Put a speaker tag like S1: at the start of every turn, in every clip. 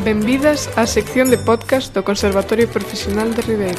S1: Benvidas á sección de podcast do Conservatorio Profesional de Ribeiro.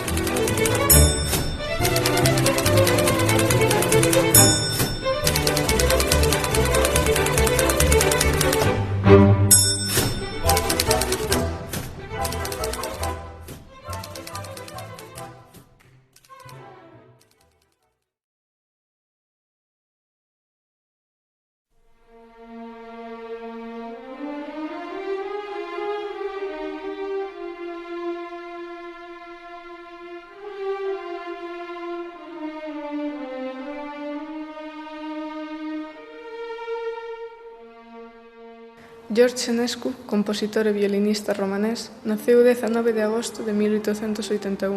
S1: George Enescu, compositor e violinista romanés, naceu o 19 de agosto de 1881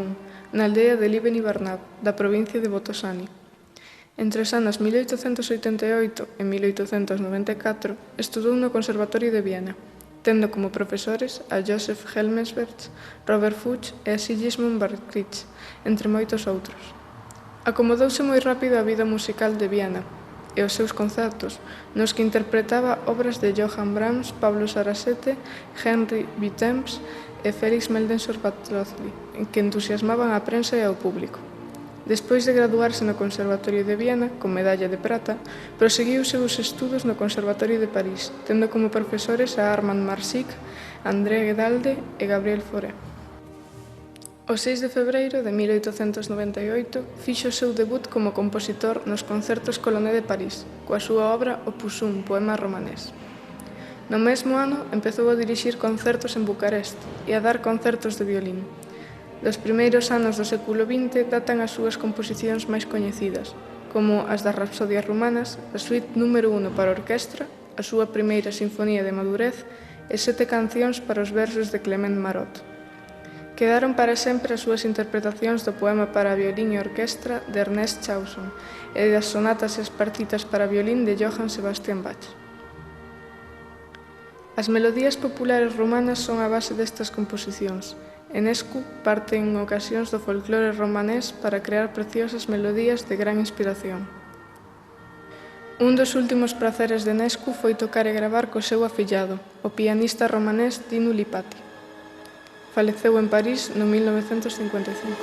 S1: na aldea de Libeni Barnab, da provincia de Botosani. Entre os anos 1888 e 1894 estudou no Conservatorio de Viena, tendo como profesores a Joseph Hellmesberg, Robert Fuchs e a Sigismund Bartkiewicz, entre moitos outros. Acomodouse moi rápido á vida musical de Viena e os seus concertos, nos que interpretaba obras de Johann Brahms, Pablo Sarasate, Henry Vitéz e Félix Mendelssohn-Bartholdy, que entusiasmaban á prensa e ao público. Despois de graduarse no Conservatorio de Viena, con medalla de prata, proseguiu os seus estudos no Conservatorio de París, tendo como profesores a Armand Marsic, André Guedalde e Gabriel Fauré. O 6 de febreiro de 1898 fixo o seu debut como compositor nos concertos Colonné de París, coa súa obra Opus 1, poema romanés. No mesmo ano empezou a dirixir concertos en Bucarest e a dar concertos de violín. Dos primeiros anos do século XX datan as súas composicións máis coñecidas, como as das Rapsodias Rumanas, a suite número 1 para orquestra, a súa primeira sinfonía de madurez e 7 cancións para os versos de Clement Marot. Quedaron para sempre as súas interpretacións do poema para violín e orquestra de Ernest Chausson e das sonatas e as partitas para violín de Johann Sebastian Bach. As melodías populares romanas son a base destas composicións. Enescu parte en ocasións do folclore romanés para crear preciosas melodías de gran inspiración. Un dos últimos praceres de Enescu foi tocar e gravar co seu afillado, o pianista romanés Dinu Lipati. Faleceu en París no 1955.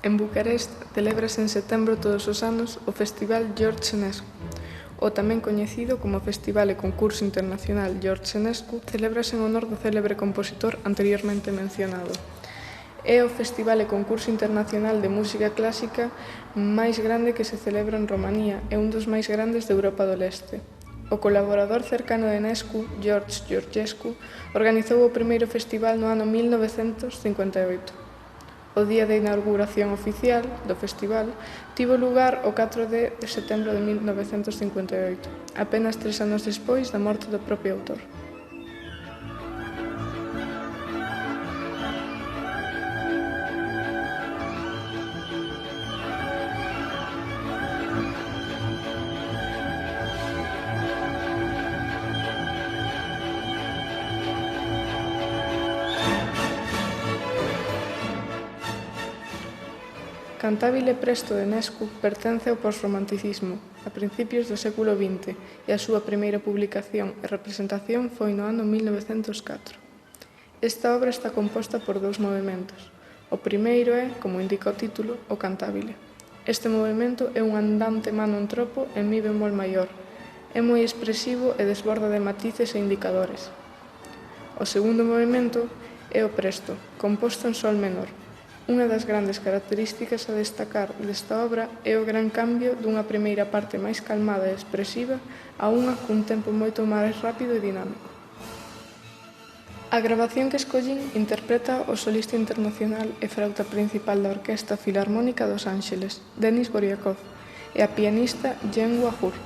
S1: En Bucarest celébrase en setembro todos os anos o Festival George Enescu. O tamén coñecido como Festival e Concurso Internacional George Enescu celébrase en honor do célebre compositor anteriormente mencionado. É o Festival e Concurso Internacional de Música Clásica máis grande que se celebra en Romanía e un dos máis grandes de Europa do Leste. O colaborador cercano de Enescu, George Georgescu, organizou o primeiro festival no ano 1958. O día de inauguración oficial do festival tivo lugar o 4 de setembro de 1958, apenas 3 anos despois da morte do propio autor. Cantabile Presto de Enescu pertence ao posromanticismo, a principios do século XX, e a súa primeira publicación e representación foi no ano 1904. Esta obra está composta por 2 movementos. O primeiro é, como indica o título, o cantabile. Este movemento é un andante mano en tropo en mi bemol maior. É moi expresivo e desborda de matices e indicadores. O segundo movemento é o presto, composto en sol menor. Unha das grandes características a destacar desta obra é o gran cambio dunha primeira parte máis calmada e expresiva a unha cun tempo moito máis rápido e dinámico. A gravación que escollín interpreta o solista internacional e frauta principal da Orquestra Filarmónica dos Ángeles, Denis Boryakov, e a pianista Jen Wahur.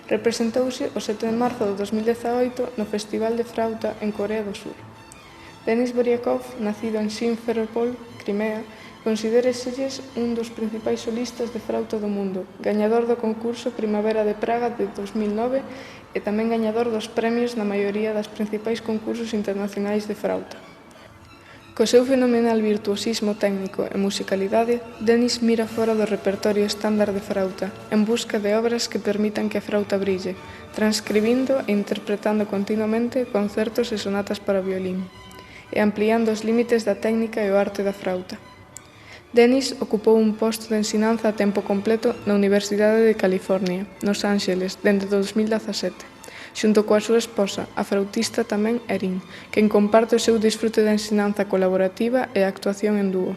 S1: Representouse o 7 de marzo de 2018 no Festival de Frauta en Corea do Sur. Denis Boryakov, nacido en Simferopol, Crimea, considéraselles un dos principais solistas de frauta do mundo, gañador do concurso Primavera de Praga de 2009 e tamén gañador dos premios na maioría das principais concursos internacionais de frauta. Co seu fenomenal virtuosismo técnico e musicalidade, Denis mira fora do repertorio estándar de frauta, en busca de obras que permitan que a frauta brille, transcribindo e interpretando continuamente concertos e sonatas para violín, e ampliando os límites da técnica e o arte da frauta. Denis ocupou un posto de ensinanza a tempo completo na Universidade de California, nos Ángeles, dende 2017, xunto coa súa esposa, a frautista tamén Erin, quen comparte o seu disfrute da ensinanza colaborativa e a actuación en dúo.